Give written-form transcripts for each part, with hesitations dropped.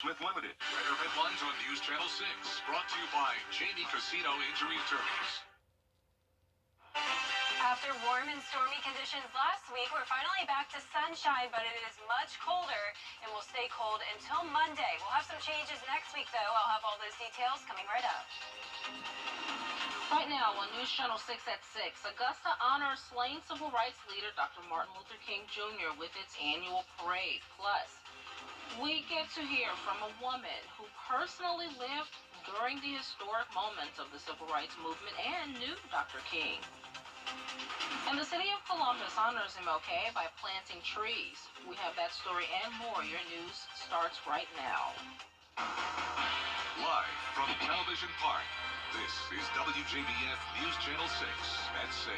with Limited. Red Headlines on News Channel 6. Brought to you by Jamie Casino Injury Attorneys. After warm and stormy conditions last week, we're finally back to sunshine, but it is much colder and will stay cold until Monday. We'll have some changes next week, though. I'll have all those details coming right up. Right now on News Channel 6 at 6, Augusta honors slain civil rights leader Dr. Martin Luther King Jr. with its annual parade. Plus, we get to hear from a woman who personally lived during the historic moments of the civil rights movement and knew Dr. King. And the city of Columbus honors MLK by planting trees. We have that story and more. Your news starts right now. Live from Television Park, this is Wjbf News Channel 6 at 6.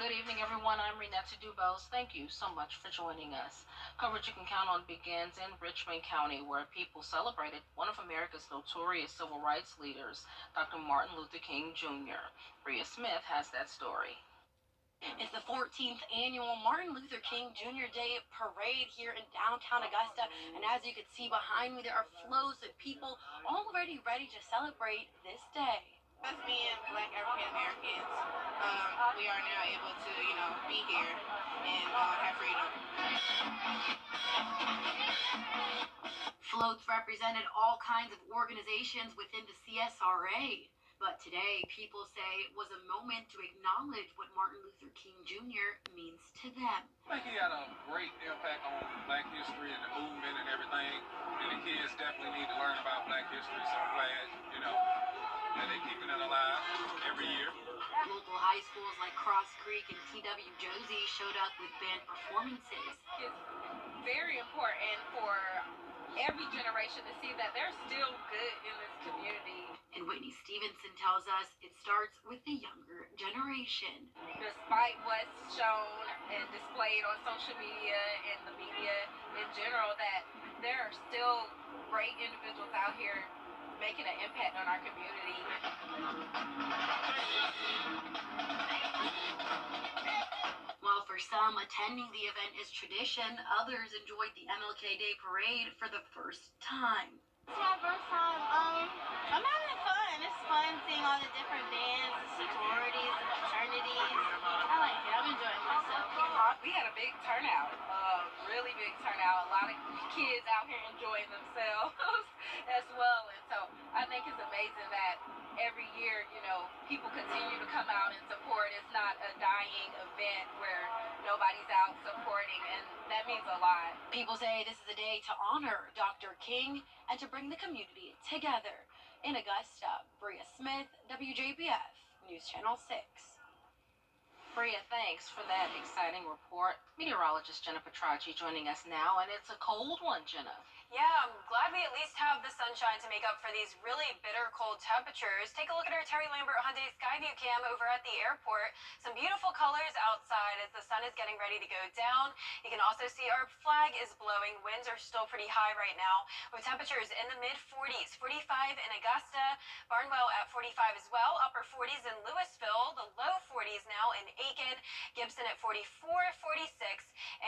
Good evening, everyone. I'm Renetta Dubose. Thank you so much for joining us. Coverage you can count on begins in Richmond County, where people celebrated one of America's notorious civil rights leaders, Dr. Martin Luther King Jr. Bria Smith has that story. It's the 14th annual Martin Luther King Jr. Day Parade here in downtown Augusta. And as you can see behind me, there are flows of people already ready to celebrate this day. Us being Black African Americans, we are now able to, be here and have freedom. Floats represented all kinds of organizations within the CSRA. But today, people say it was a moment to acknowledge what Martin Luther King Jr. means to them. I think he had a great impact on Black history and the movement and everything. And the kids definitely need to learn about Black history, so I'm glad, that they're keeping it alive every year. Local high schools like Cross Creek and T.W. Josie showed up with band performances. It's very important for every generation to see that they're still good in this community. And Whitney Stevenson tells us it starts with the younger generation. Despite what's shown and displayed on social media and the media in general, that there are still great individuals out here making an impact on our community. While for some, attending the event is tradition, others enjoyed the MLK Day Parade for the first time. It's my first time. I'm having fun. It's fun seeing all the different bands, the sororities, the fraternities. I like it. I'm enjoying myself. We had a big turnout, really big turnout. A lot of kids out here enjoying themselves as well. And so I think it's amazing that every year, people continue to come out and support. It's not a dying event where nobody's out supporting, and that means a lot. People say this is a day to honor Dr. King and to bring the community together. In Augusta, Bria Smith, WJBF, News Channel 6. Bria, thanks for that exciting report. Meteorologist Jenna Petracci joining us now, and it's a cold one, Jenna. Yeah, I'm glad we at least have the sunshine to make up for these really bitter cold temperatures. Take a look at our Terry Lambert Hyundai Skyview cam over at the airport. Some beautiful colors outside as the sun is getting ready to go down. You can also see our flag is blowing. Winds are still pretty high right now, with temperatures in the mid-40s. 45 in Augusta, Barnwell at 45 as well. Upper 40s in Louisville, the low 40s now in Aiken, Gibson at 44, 46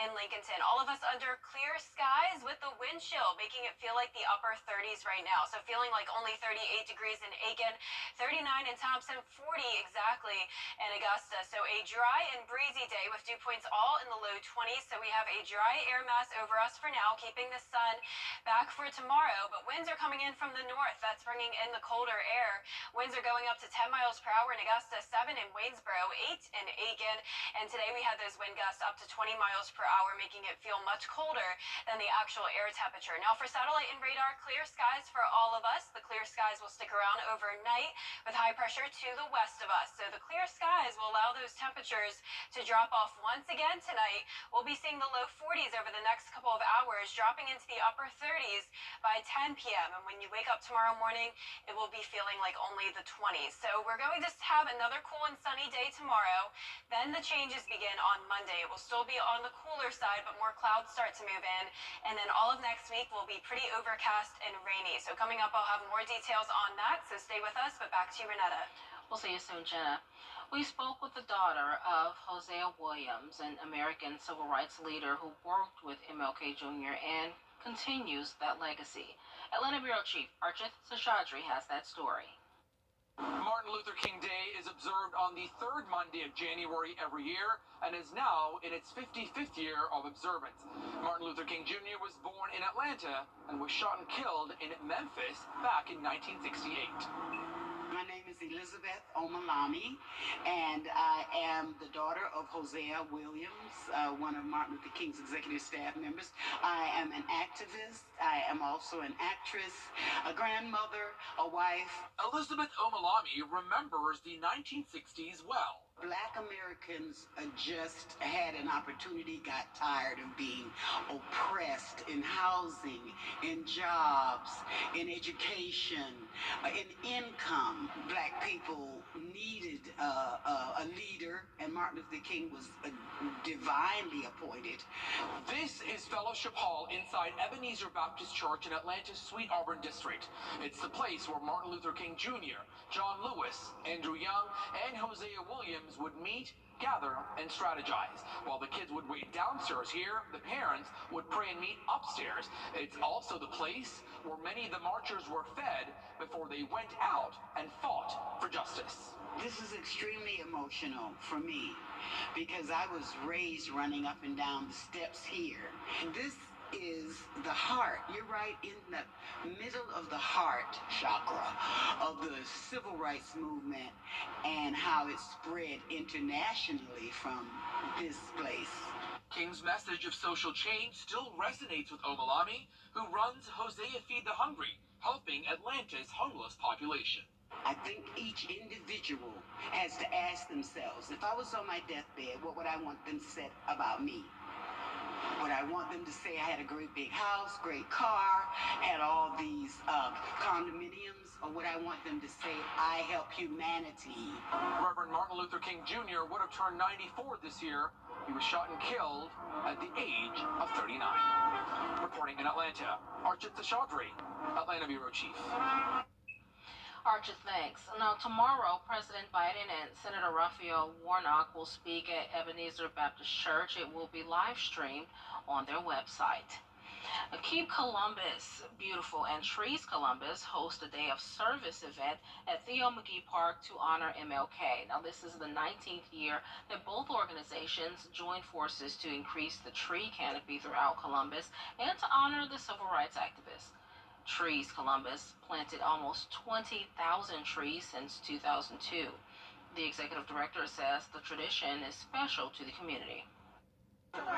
in Lincolnton. All of us under clear skies with the wind chill, making it feel like the upper 30s right now. So feeling like only 38 degrees in Aiken, 39 in Thompson, 40 exactly in Augusta. So a dry and breezy day with dew points all in the low 20s. So we have a dry air mass over us for now, keeping the sun back for tomorrow. But winds are coming in from the north. That's bringing in the colder air. Winds are going up to 10 miles per hour in Augusta, 7 in Waynesboro, 8 in Aiken. And today we had those wind gusts up to 20 miles per hour, making it feel much colder than the actual air temperature. Now for satellite and radar, clear skies for all of us. The clear skies will stick around overnight with high pressure to the west of us. So the clear skies will allow those temperatures to drop off once again tonight. We'll be seeing the low 40s over the next couple of hours, dropping into the upper 30s by 10 p.m. And when you wake up tomorrow morning, it will be feeling like only the 20s. So we're going to have another cool and sunny day tomorrow. Then the changes begin on Monday. It will still be on the cooler side, but more clouds start to move in. And then all of next week will be pretty overcast and rainy. So coming up, I'll have more details on that. So stay with us, but back to you, Renetta. We'll see you soon, Jenna. We spoke with the daughter of Hosea Williams, an American civil rights leader who worked with MLK Jr. and continues that legacy. Atlanta Bureau Chief Archit Seshadri has that story. Martin Luther King Day is observed on the third Monday of January every year and is now in its 55th year of observance. Martin Luther King Jr. was born in Atlanta and was shot and killed in Memphis back in 1968. My name is Elizabeth Omalami, and I am the daughter of Hosea Williams, one of Martin Luther King's executive staff members. I am an activist. I am also an actress, a grandmother, a wife. Elizabeth Omalami remembers the 1960s well. Black Americans just had an opportunity, got tired of being oppressed in housing, in jobs, in education, in income. Black people needed a leader, and Martin Luther King was divinely appointed. This is Fellowship Hall inside Ebenezer Baptist Church in Atlanta's Sweet Auburn District. It's the place where Martin Luther King Jr., John Lewis, Andrew Young, and Hosea Williams would meet, gather, and strategize. While the kids would wait downstairs here, the parents would pray and meet upstairs. It's also the place where many of the marchers were fed before they went out and fought for justice. This is extremely emotional for me because I was raised running up and down the steps here. This is the heart. You're right in the middle of the heart chakra of the civil rights movement and how it spread internationally from this place. King's message of social change still resonates with Omalami, who runs Hosea Feed the Hungry, helping Atlanta's homeless population. I think each individual has to ask themselves, if I was on my deathbed, what would I want them to say about me? Would I want them to say I had a great big house, great car, had all these condominiums, or would I want them to say I help humanity? Reverend Martin Luther King Jr. would have turned 94 this year. He was shot and killed at the age of 39. Reporting in Atlanta, Archit Seshadri, Atlanta Bureau Chief. Archit, thanks. Now, tomorrow, President Biden and Senator Raphael Warnock will speak at Ebenezer Baptist Church. It will be live streamed on their website. Keep Columbus Beautiful and Trees Columbus host a day of service event at Theo McGee Park to honor MLK. Now, this is the 19th year that both organizations joined forces to increase the tree canopy throughout Columbus and to honor the civil rights activists. Trees Columbus planted almost 20,000 trees since 2002. The executive director says the tradition is special to the community.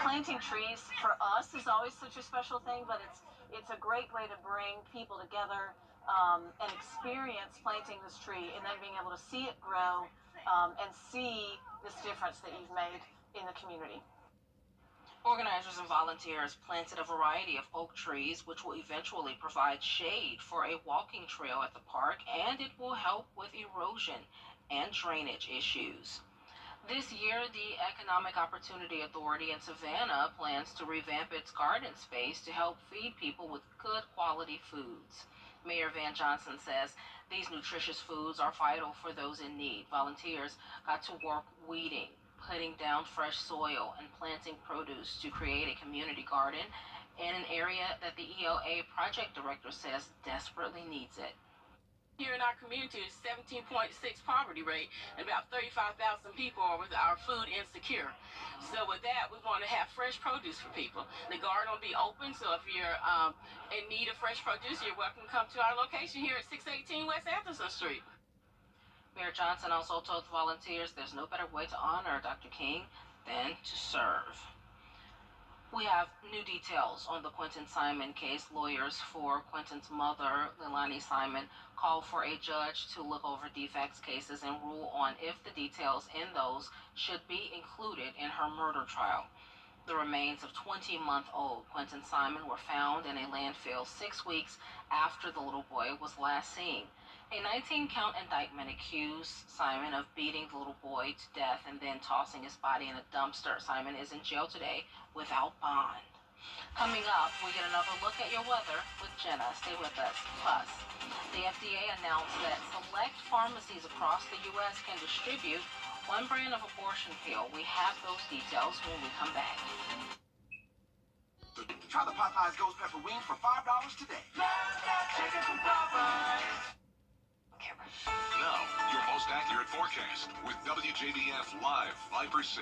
Planting trees for us is always such a special thing, but it's a great way to bring people together and experience planting this tree and then being able to see it grow and see this difference that you've made in the community. Organizers and volunteers planted a variety of oak trees, which will eventually provide shade for a walking trail at the park, and it will help with erosion and drainage issues. This year, the Economic Opportunity Authority in Savannah plans to revamp its garden space to help feed people with good quality foods. Mayor Van Johnson says these nutritious foods are vital for those in need. Volunteers got to work weeding, putting down fresh soil, and planting produce to create a community garden in an area that the EOA project director says desperately needs it. Here in our community is 17.6 poverty rate, and about 35,000 people are with our food insecure. So with that, we want to have fresh produce for people. The garden will be open, so if you're in need of fresh produce, you're welcome to come to our location here at 618 West Anderson Street. Mayor Johnson also told the volunteers there's no better way to honor Dr. King than to serve. We have new details on the Quentin Simon case. Lawyers for Quentin's mother, Leilani Simon, called for a judge to look over DFACS cases and rule on if the details in those should be included in her murder trial. The remains of 20-month-old Quentin Simon were found in a landfill 6 weeks after the little boy was last seen. A 19-count indictment accused Simon of beating the little boy to death and then tossing his body in a dumpster. Simon is in jail today without bond. Coming up, we get another look at your weather with Jenna. Stay with us. Plus, the FDA announced that select pharmacies across the U.S. can distribute one brand of abortion pill. We have those details when we come back. Try the Popeyes Ghost Pepper Wing for $5 today. Chicken from Popeyes. Now, your most accurate forecast with WJBF Live Viper 6.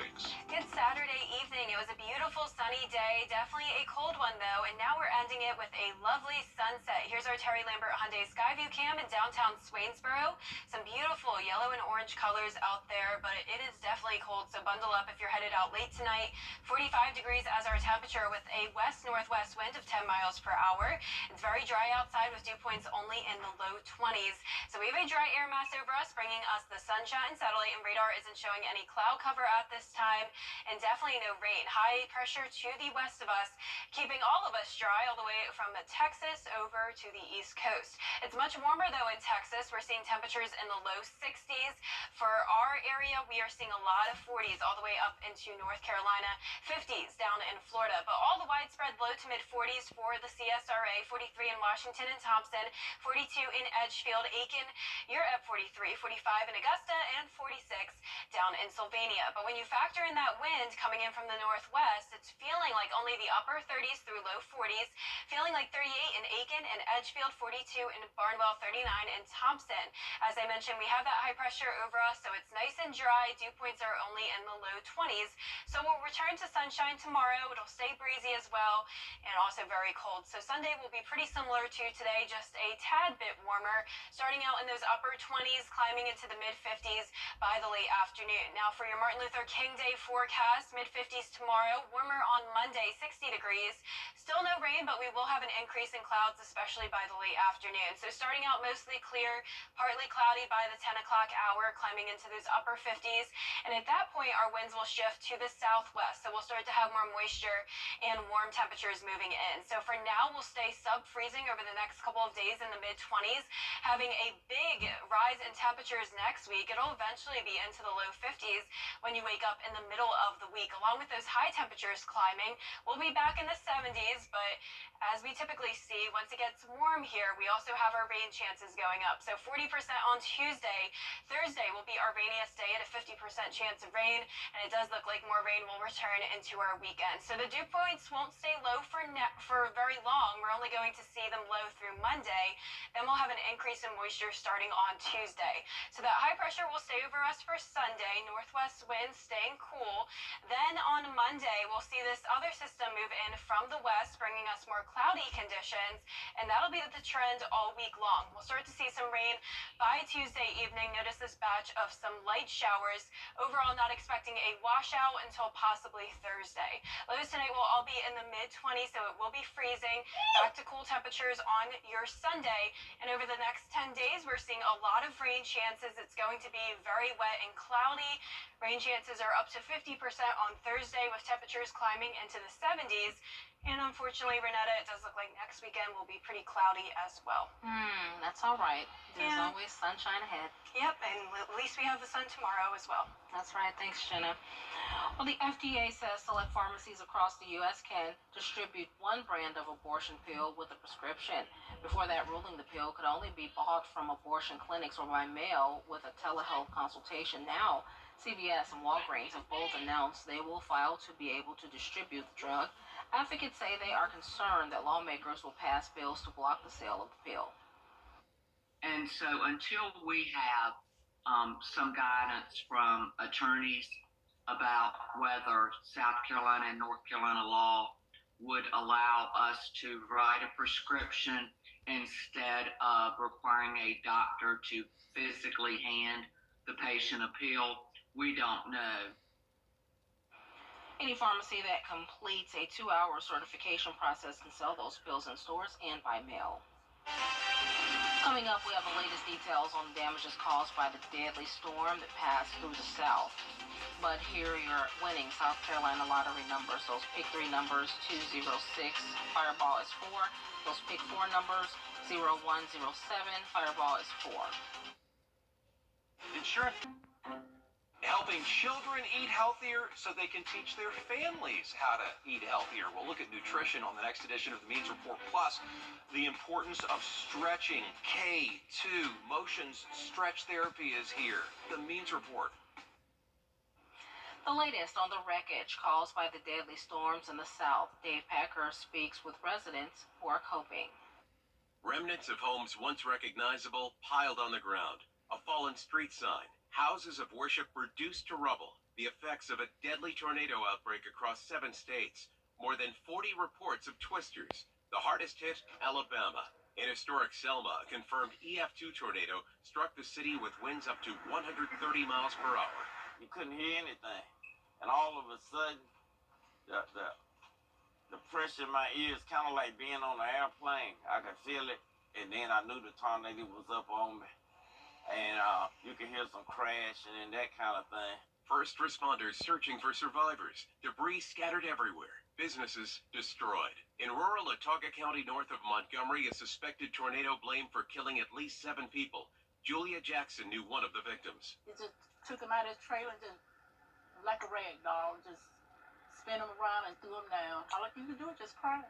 Good Saturday evening. It was a beautiful sunny day, definitely a cold one though, and now we're ending it with a lovely sunset. Here's our Terry Lambert Hyundai Skyview Cam in downtown Swainsboro. Some beautiful yellow and orange colors out there, but it is definitely cold, so bundle up if you're headed out late tonight. 45 degrees as our temperature with a west-northwest wind of 10 miles per hour. It's very dry outside with dew points only in the low 20s. So we have a dry air mass over us, bringing us the sunshine. Satellite and radar isn't showing any cloud cover at this time, and definitely no rain. High pressure to the west of us, keeping all of us dry all the way from Texas over to the East Coast. It's much warmer though in Texas. We're seeing temperatures in the low 60s. For our area, we are seeing a lot of 40s all the way up into North Carolina, 50s down in Florida, but all the widespread low to mid 40s for the CSRA, 43 in Washington and Thompson, 42 in Edgefield, Aiken, you're at 43, 45 in Augusta, and 46 down in Sylvania. But when you factor in that wind coming in from the northwest, it's feeling like only the upper 30s through low 40s, feeling like 38 in Aiken and Edgefield, 42 in Barnwell, 39 in Thompson. As I mentioned, we have that high pressure over us, so it's nice and dry. Dew points are only in the low 20s. So we'll return to sunshine tomorrow. It'll stay breezy as well, and also very cold. So Sunday will be pretty similar to today, just a tad bit warmer, starting out in those upper 20s, climbing into the mid 50s by the late afternoon. Now for your Martin Luther King Day forecast, mid 50s tomorrow, warmer on Monday, 60 degrees. Still no rain, but we will have an increase in clouds, especially by the late afternoon. So starting out mostly clear, partly cloudy by the 10 o'clock hour, climbing into those upper 50s. And at that point, our winds will shift to the southwest. So we'll start to have more moisture and warm temperatures moving in. So for now, we'll stay sub-freezing over the next couple of days in the mid 20s, having a big rise in temperatures next week. It'll eventually be into the low 50s when you wake up in the middle of the week. Along with those high temperatures climbing, we'll be back in the 70s, but as we typically see, once it gets warm here, we also have our rain chances going up. So 40% on Tuesday. Thursday will be our rainiest day at a 50% chance of rain, and it does look like more rain will return into our weekend. So the dew points won't stay low for very long. We're only going to see them low through Monday. Then we'll have an increase in moisture starting on Tuesday. So that high pressure will stay over us for Sunday. Northwest winds staying cool. Then on Monday, we'll see this other system move in from the west, bringing us more cloudy conditions, and that'll be the trend all week long. We'll start to see some rain by Tuesday evening. Notice this batch of some light showers. Overall, not expecting a washout until possibly Thursday. Lows tonight will all be in the mid 20s, so it will be freezing. Back to cool temperatures on your Sunday, and over the next 10 days, we're seeing a lot of rain chances. It's going to be very wet and cloudy. Rain chances are up to 50% on Thursday, with temperatures climbing into the 70s. And unfortunately, Renetta, it does look like next weekend will be pretty cloudy as well. That's all right. There's always sunshine ahead. Yep, and at least we have the sun tomorrow as well. That's right. Thanks, Jenna. Well, the FDA says select pharmacies across the U.S. can distribute one brand of abortion pill with a prescription. Before that ruling, the pill could only be bought from abortion clinics or by mail with a telehealth consultation. Now, CVS and Walgreens have both announced they will file to be able to distribute the drug. Advocates say they are concerned that lawmakers will pass bills to block the sale of the pill. And so until we have some guidance from attorneys about whether South Carolina and North Carolina law would allow us to write a prescription instead of requiring a doctor to physically hand the patient a pill, we don't know. Any pharmacy that completes a 2-hour certification process can sell those pills in stores and by mail. Coming up, we have the latest details on the damages caused by the deadly storm that passed through the South. But here are your winning South Carolina lottery numbers. Those pick 3 numbers, 206, Fireball is 4. Those pick 4 numbers, 0107, Fireball is 4. Insurance. helping children eat healthier so they can teach their families how to eat healthier. We'll look at nutrition on the next edition of the Means Report. Plus, the importance of stretching. K2 Motions Stretch Therapy is here. The Means Report. The latest on the wreckage caused by the deadly storms in the south. Dave Packer speaks with residents who are coping. Remnants of homes once recognizable piled on the ground. A fallen street sign. Houses of worship reduced to rubble. The effects of a deadly tornado outbreak across 7 states. More than 40 reports of twisters. The hardest hit, Alabama. In historic Selma, a confirmed EF2 tornado struck the city with winds up to 130 miles per hour. You couldn't hear anything. And all of a sudden, the pressure in my ears, kind of like being on an airplane. I could feel it, and then I knew the tornado was up on me. And you could hear some crashing and that kind of thing. First responders searching for survivors. Debris scattered everywhere. Businesses destroyed. In rural Autauga County north of Montgomery, a suspected tornado blamed for killing at least 7 people. Julia Jackson knew one of the victims. It just took him out of his trailer and just, like a rag doll, just spin him around and threw him down. All you can do is just cry.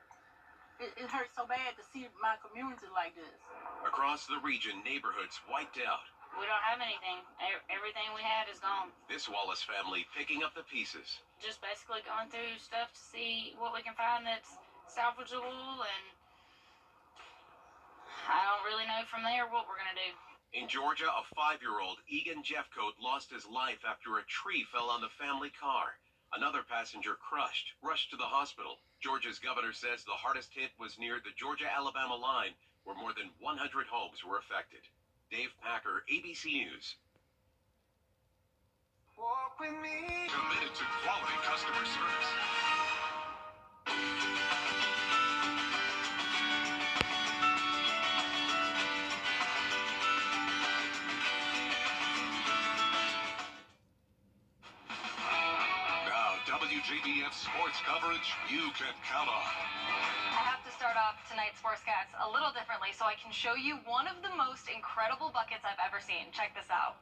It hurts so bad to see my community like this. Across the region, neighborhoods wiped out. We don't have anything. Everything we had is gone. This Wallace family picking up the pieces. Just basically going through stuff to see what we can find that's salvageable, and I don't really know from there what we're going to do. In Georgia, a 5-year-old, Egan Jeffcoat, lost his life after a tree fell on the family car. Another passenger crushed, rushed to the hospital. Georgia's governor says the hardest hit was near the Georgia-Alabama line, where more than 100 homes were affected. Dave Packer, ABC News. Walk with me. Committed to quality customer service. WJBF sports coverage you can count on. I have to start off tonight's Sportscast a little differently so I can show you one of the most incredible buckets I've ever seen. Check this out.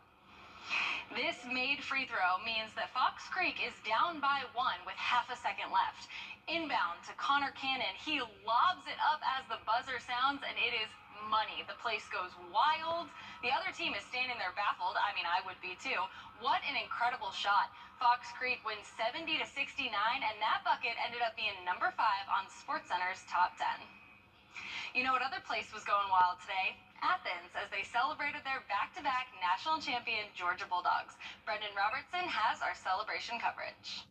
This made free throw means that Fox Creek is down by 1 with half a second left. Inbound to Connor Cannon. He lobs it up as the buzzer sounds, and it is money. The place goes wild. The other team is standing there baffled. I mean, I would be too. What an incredible shot. Fox Creek wins 70-69, and that bucket ended up being number 5 on SportsCenter's top 10. You know what other place was going wild today? Athens, as they celebrated their back-to-back national champion Georgia Bulldogs. Brendan Robertson has our celebration coverage.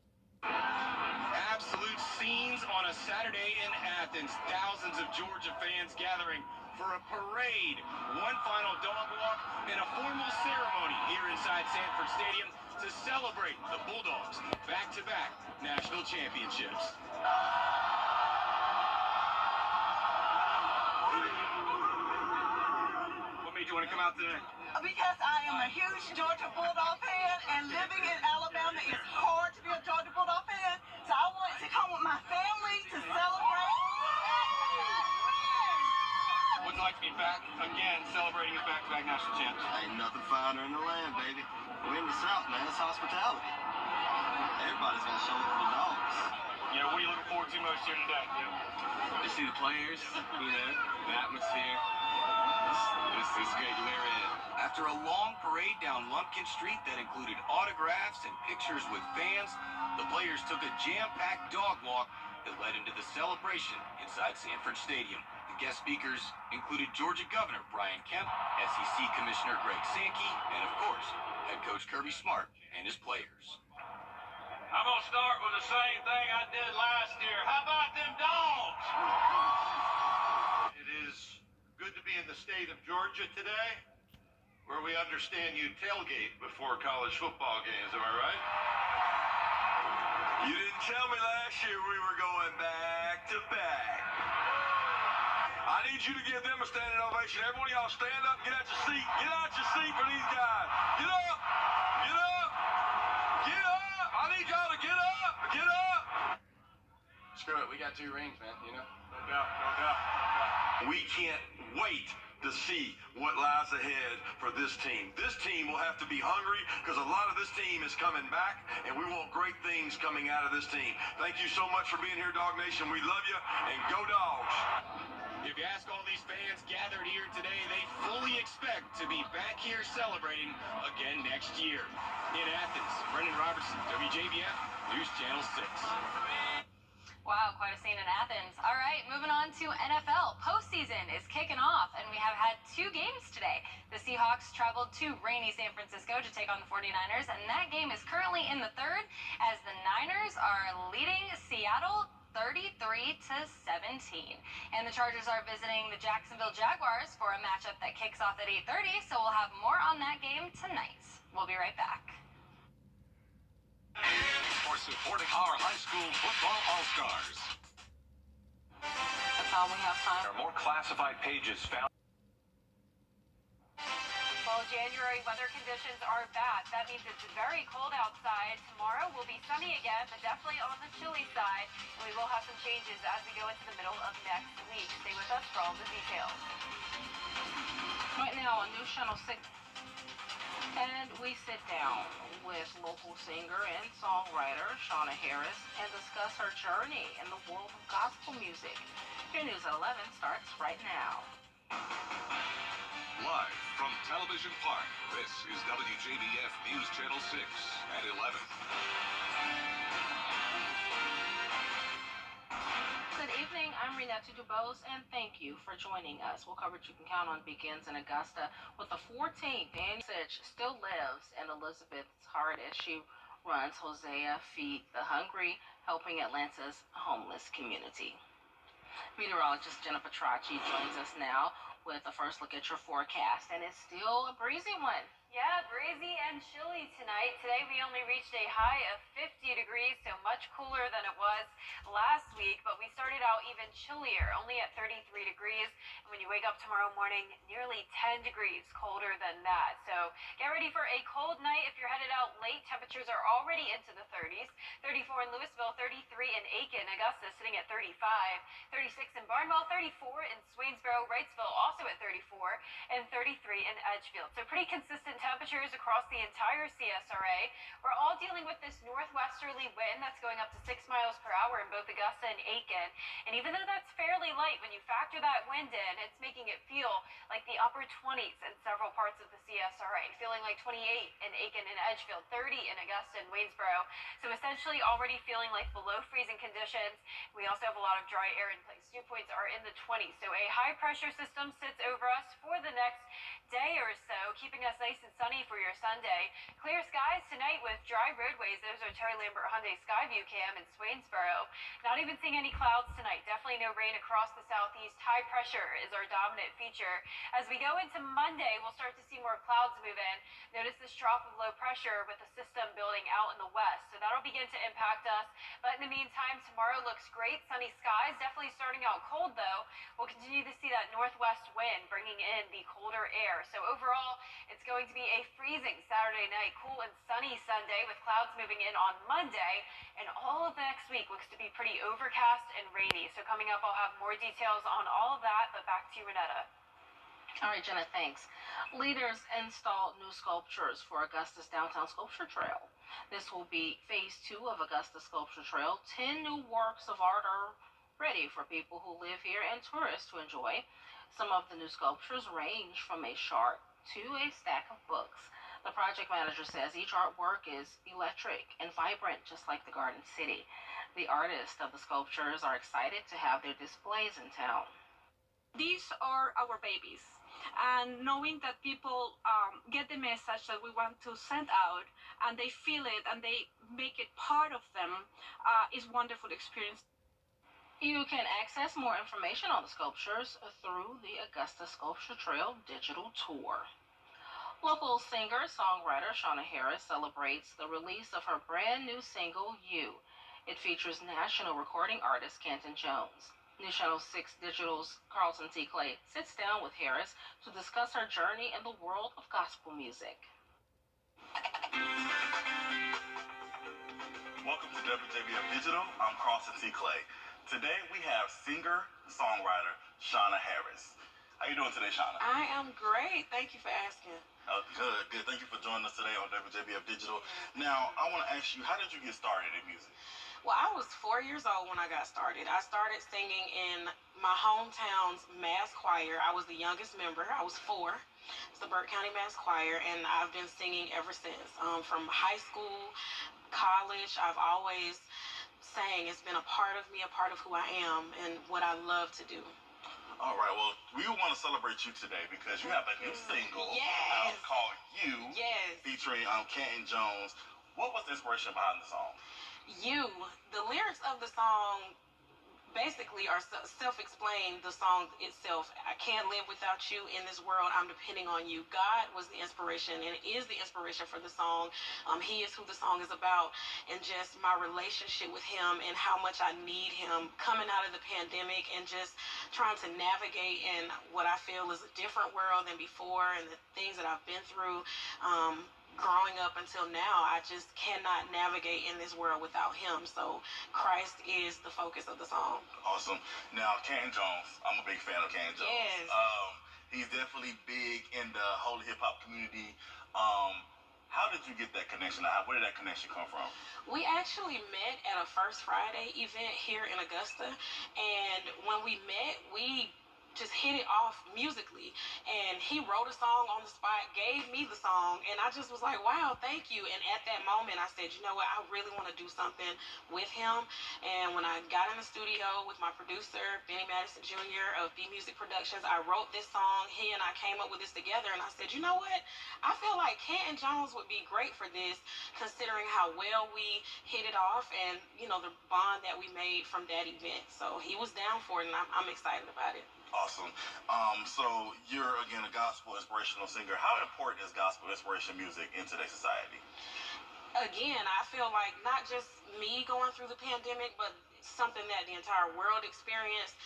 Absolute scenes on a Saturday in Athens. Thousands of Georgia fans gathering for a parade, one final dog walk, and a formal ceremony here inside Sanford Stadium to celebrate the Bulldogs' back-to-back national championships. What made you want to come out today? Because I am a huge Georgia Bulldog fan, and living in Alabama is hard to be a Georgia Bulldog fan. So I wanted to come with my family to celebrate. What's it like to be back again, celebrating as back-to-back national champs? Ain't nothing finer in the land, baby. We're in the South, man. It's hospitality. Everybody's gonna show up for the dogs. You know, what are you looking forward to most here today? To see the players, the atmosphere. It's great to wear in. After a long parade down Lumpkin Street that included autographs and pictures with fans, the players took a jam-packed dog walk that led into the celebration inside Sanford Stadium. The guest speakers included Georgia Governor Brian Kemp, SEC Commissioner Greg Sankey, and of course, head coach Kirby Smart and his players. I'm going to start with the same thing I did last year. How about them dogs? It is good to be in the state of Georgia today, where we understand you tailgate before college football games. Am I right? You didn't tell me last year we were going back to back. I need you to give them a standing ovation. Everyone, y'all stand up, get out your seat. Get out your seat for these guys. Get up! Get up! Get up! I need y'all to get up! Get up! Screw it, we got 2 rings, man, you know? No doubt, no doubt. We can't wait to see what lies ahead for this team. This team will have to be hungry because a lot of this team is coming back, and we want great things coming out of this team. Thank you so much for being here, Dog Nation. We love you, and go Dogs. If you ask all these fans gathered here today, they fully expect to be back here celebrating again next year. In Athens, Brendan Robertson, WJBF, News Channel 6. Wow, quite a scene in Athens. All right, moving on to NFL. Postseason is kicking off, and we have had 2 games today. The Seahawks traveled to rainy San Francisco to take on the 49ers, and that game is currently in the 3rd as the Niners are leading Seattle 33-17. And the Chargers are visiting the Jacksonville Jaguars for a matchup that kicks off at 8:30, so we'll have more on that game tonight. We'll be right back. For supporting our high school football all-stars. That's all we have time. There are more classified pages found. Well, January weather conditions are back. That means it's very cold outside. Tomorrow will be sunny again, but definitely on the chilly side. And we will have some changes as we go into the middle of next week. Stay with us for all the details. Right now on News Channel 6. And we sit down with local singer and songwriter Shauna Harris and discuss her journey in the world of gospel music. Your News at 11 starts right now. Live from Television Park, this is WJBF News Channel 6 at 11. Good evening, I'm Renetta Dubose, and thank you for joining us. Well, coverage you can count on begins in Augusta with the 14th annual message still lives in Elizabeth's heart as she runs Hosea Feed the Hungry, helping Atlanta's homeless community. Meteorologist Jennifer Tracci joins us now with a first look at your forecast, and it's still a breezy one. Yeah, breezy and chilly tonight. Today we only reached a high of 50 degrees, so much cooler than it was last week, but we started out even chillier, only at 33 degrees. And when you wake up tomorrow morning, nearly 10 degrees colder than that. So get ready for a cold night. If you're headed out late, temperatures are already into the 30s. 34 in Louisville, 33 in Aiken, Augusta sitting at 35, 36 in Barnwell, 34 in Swainsboro, Wrightsville also at 34, and 33 in Edgefield. So pretty consistent temperatures across the entire CSRA. We're all dealing with this northwesterly wind that's going up to 6 miles per hour in both Augusta and Aiken. And even though that's fairly light, when you factor that wind in, it's making it feel like the upper 20s in several parts of the CSRA, feeling like 28 in Aiken and Edgefield, 30 in Augusta and Waynesboro. So essentially already feeling like below freezing conditions. We also have a lot of dry air in place. Dew points are in the 20s. So a high pressure system sits over us for the next day or so, keeping us nice and sunny for your Sunday. Clear skies tonight with dry roadways. Those are Terry Lambert Hyundai Skyview Cam in Swainsboro. Not even seeing any clouds tonight. Definitely no rain across the southeast. High pressure is our dominant feature. As we go into Monday, we'll start to see more clouds move in. Notice this trough of low pressure with the system building out in the west. So that'll begin to impact us. But in the meantime, tomorrow looks great. Sunny skies. Definitely starting out cold though. We'll continue to see that northwest wind bringing in the colder air. So overall, it's going to be a freezing Saturday night, cool and sunny Sunday with clouds moving in on Monday. And all of next week looks to be pretty overcast and rainy. So coming up, I'll have more details on all of that, but back to you, Renetta. All right, Jenna, thanks. Leaders installed new sculptures for Augusta's Downtown Sculpture Trail. This will be phase 2 of Augusta Sculpture Trail. 10 new works of art are ready for people who live here and tourists to enjoy. Some of the new sculptures range from a shark to a stack of books. The project manager says each artwork is electric and vibrant, just like the Garden City. The artists of the sculptures are excited to have their displays in town. These are our babies. And knowing that people get the message that we want to send out, and they feel it and they make it part of them, is a wonderful experience. You can access more information on the sculptures through the Augusta Sculpture Trail digital tour. Local singer-songwriter Shauna Harris celebrates the release of her brand new single, You. It features national recording artist Canton Jones. News Channel 6 Digital's Carlton T. Clay sits down with Harris to discuss her journey in the world of gospel music. Welcome to WJBF Digital. I'm Carlton T. Clay. Today we have singer-songwriter Shauna Harris. How you doing today, Shauna? I am great. Thank you for asking. Good. Thank you for joining us today on WJBF Digital. Now, I want to ask you, how did you get started in music? Well, I was 4 years old when I got started. I started singing in my hometown's mass choir. I was the youngest member. I was 4. It's the Burke County Mass Choir, and I've been singing ever since. From high school, college, I've always sang. It's been a part of me, a part of who I am, and what I love to do. All right, well, we want to celebrate you today because you have a new single Yes. called You, Yes. featuring Canton Jones. What was the inspiration behind the song? You, the lyrics of the song basically are self-explained. The song itself, I can't live without you in this world, I'm depending on you. God was the inspiration and is the inspiration for the song. He is who the song is about, and just my relationship with him and how much I need him coming out of the pandemic and just trying to navigate in what I feel is a different world than before, and the things that I've been through growing up until now. I just cannot navigate in this world without him. So Christ is the focus of the song. Awesome. Now, Canton Jones, I'm a big fan of Canton Jones. Yes. He's definitely big in the holy hip hop community. How did you get that connection? Where did that connection come from? We actually met at a First Friday event here in Augusta, and when we met, we just hit it off musically, and he wrote a song on the spot, gave me the song, and I just was like, wow, thank you. And at that moment I said, you know what, I really want to do something with him. And when I got in the studio with my producer Benny Madison Jr. of B Music Productions, I wrote this song. He and I came up with this together, and I said, you know what, I feel like Canton Jones would be great for this, considering how well we hit it off and the bond that we made from that event. So he was down for it, and I'm excited about it. Awesome. So you're, again, a gospel inspirational singer. How important is gospel inspiration music in today's society? Again, I feel like not just me going through the pandemic, but something that the entire world experienced.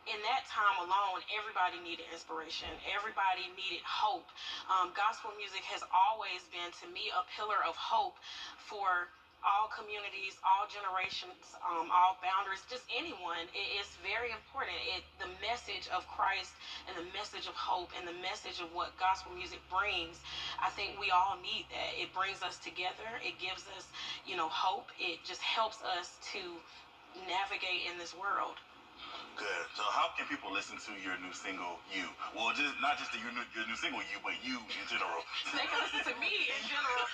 In that time alone, everybody needed inspiration. Everybody needed hope. Gospel music has always been, to me, a pillar of hope for all communities, all generations, all boundaries, just anyone. It's very important. The message of Christ and the message of hope and the message of what gospel music brings, I think we all need that. It brings us together. It gives us, hope. It just helps us to navigate in this world. Good. So how can people listen to your new single, You? Well, not just your new single, You, but You in general. They can listen to me in general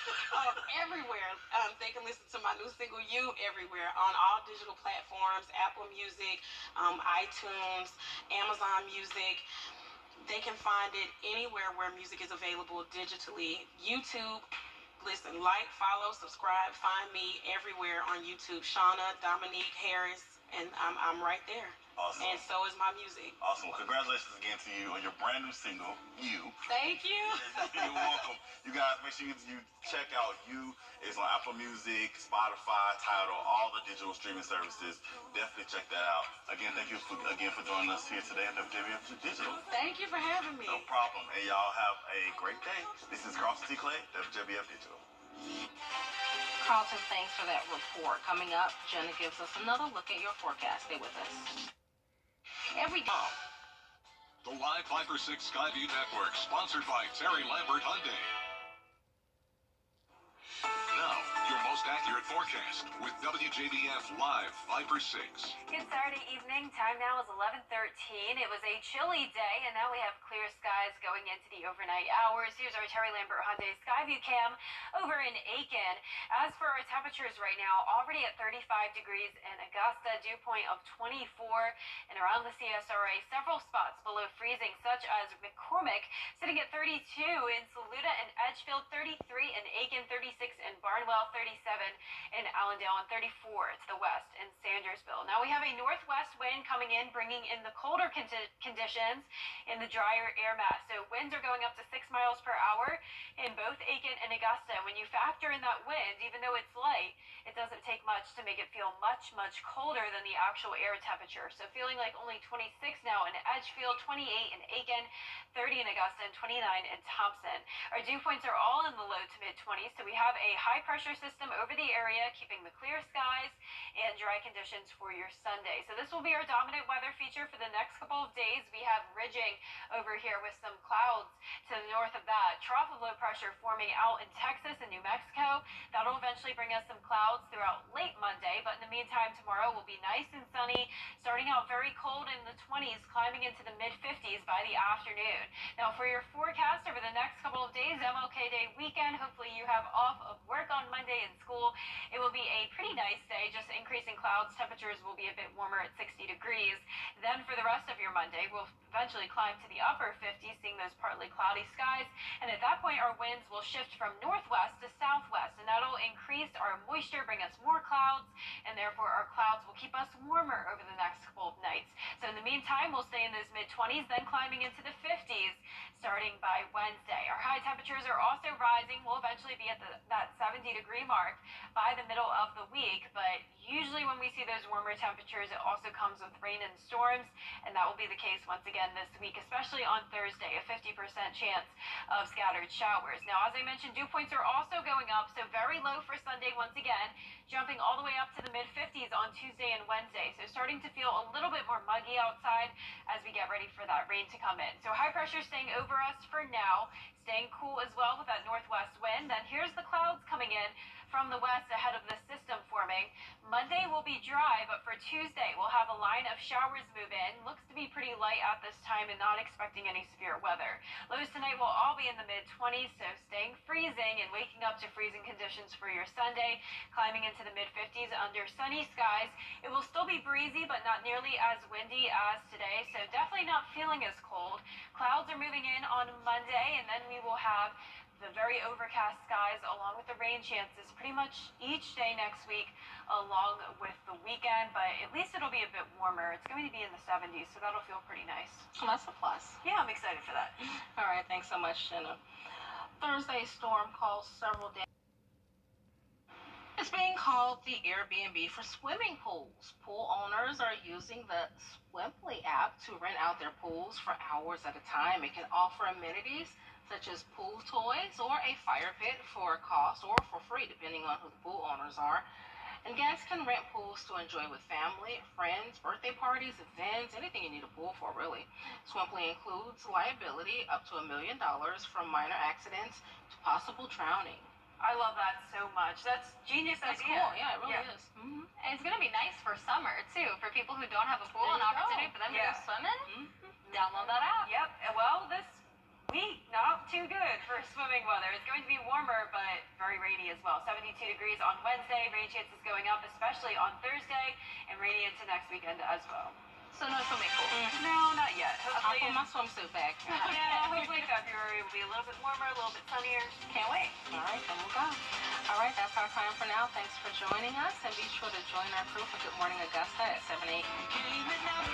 everywhere. They can listen to my new single, You, everywhere on all digital platforms, Apple Music, iTunes, Amazon Music. They can find it anywhere where music is available digitally. YouTube. Listen, like, follow, subscribe, find me everywhere on YouTube. Shauna Dominique Harris, and I'm right there. Awesome. And so is my music. Awesome. Well, congratulations again to you on your brand new single, You. Thank you. You're welcome. You guys, make sure you check out You. It's on Apple Music, Spotify, Tidal, all the digital streaming services. Definitely check that out. Again, thank you for joining us here today at WJBF Digital. Thank you for having me. No problem. And y'all have a great day. This is Carlton T. Clay, WJBF Digital. Carlton, thanks for that report. Coming up, Jenna gives us another look at your forecast. Stay with us. Every day. The live Viper 6 Skyview Network, sponsored by Terry Lambert Hyundai. Now, your most accurate forecast with WJBF Live Viper 6. Good Saturday evening. Time now is 11:13. It was a chilly day, and now we have clear skies going into the overnight hours. Here's our Terry Lambert Hyundai Skyview cam over in Aiken. As for our temperatures right now, already at 35 degrees in Augusta, dew point of 24, and around the CSRA, several spots below freezing, such as McCormick, sitting at 32 in Saluda and Edgefield, 33 in Aiken, 36 in Barnwell, 37 in Allendale, and 34 to the west in Sandersville. Now we have a northwest wind coming in, bringing in the colder conditions in the drier air mass. So winds are going up to 6 miles per hour in both Aiken and Augusta. When you factor in that wind, even though it's light, it doesn't take much to make it feel much, much colder than the actual air temperature. So feeling like only 26 now in Edgefield, 28 in Aiken, 30 in Augusta, and 29 in Thompson. Our dew points are all in the low to mid 20s. So we have a high pressure system over the area, keeping the clear skies and dry conditions for your Sunday. So this will be our dominant weather feature for the next couple of days. We have ridging over here with some clouds to the north of that. Trough of low pressure forming out in Texas and New Mexico. That'll eventually bring us some clouds throughout late Monday, but in the meantime, tomorrow will be nice and sunny, starting out very cold in the 20s, climbing into the mid-50s by the afternoon. Now for your forecast over the next couple of days, MLK Day weekend, hopefully you have off of work on Monday and school. It will be a pretty nice day, just increasing clouds. Temperatures will be a bit warmer at 60 degrees. Then for the rest of your Monday, we'll eventually climb to the upper 50s, seeing those partly cloudy skies. And at that point, our winds will shift from northwest to southwest, and that'll increase our moisture, bring us more clouds, and therefore our clouds will keep us warmer over the next couple of nights. So in the meantime, we'll stay in those mid-20s, then climbing into the 50s starting by Wednesday. Our high temperatures are also rising. We'll eventually be at that 70-degree mark by the middle of the week, but usually when we see those warmer temperatures, it also comes with rain and storms, and that will be the case once again this week, especially on Thursday, a 50% chance of scattered showers. Now, as I mentioned, dew points are also going up, so very low for Sunday once again, jumping all the way up to the mid-50s on Tuesday and Wednesday. So starting to feel a little bit more muggy outside as we get ready for that rain to come in. So high pressure staying over us for now, staying cool as well with that northwest wind. Then here's the clouds coming in from the west ahead of the system forming. Monday will be dry, but for Tuesday, we'll have a line of showers move in. Looks to be pretty light at this time and not expecting any severe weather. Lows tonight will all be in the mid-20s, so staying freezing and waking up to freezing conditions for your Sunday, climbing into the mid-50s under sunny skies. It will still be breezy, but not nearly as windy as today, so definitely not feeling as cold. Clouds are moving in on Monday, and then we will have the very overcast skies along with the rain chances pretty much each day next week along with the weekend, but at least it'll be a bit warmer. It's going to be in the 70s, so that'll feel pretty nice. So that's a plus. Yeah, I'm excited for that. All right, thanks so much, Jenna. Thursday's storm caused several damages. It's being called the Airbnb for swimming pools. Pool owners are using the Swimply app to rent out their pools for hours at a time. It can offer amenities such as pool toys or a fire pit for a cost or for free, depending on who the pool owners are. And guests can rent pools to enjoy with family, friends, birthday parties, events, anything you need a pool for, really. Swimply includes liability up to $1 million from minor accidents to possible drowning. I love that so much. That's genius That's idea. cool. Yeah, it really is. Mm-hmm. And it's going to be nice for summer, too, for people who don't have a pool, an opportunity for them to go swimming. Mm-hmm. Download that app. Yep. Well, this week, not too good for swimming weather. It's going to be warmer, but very rainy as well. 72 degrees on Wednesday. Rain chances going up, especially on Thursday, and rainy into next weekend as well. So no swimming pool. No, not yet. I'll Hopefully, put my swimsuit back. yeah, hopefully February will be a little bit warmer, a little bit sunnier. Can't wait. All right, then we'll go. All right, that's our time for now. Thanks for joining us, and be sure to join our crew for Good Morning Augusta at 7 8.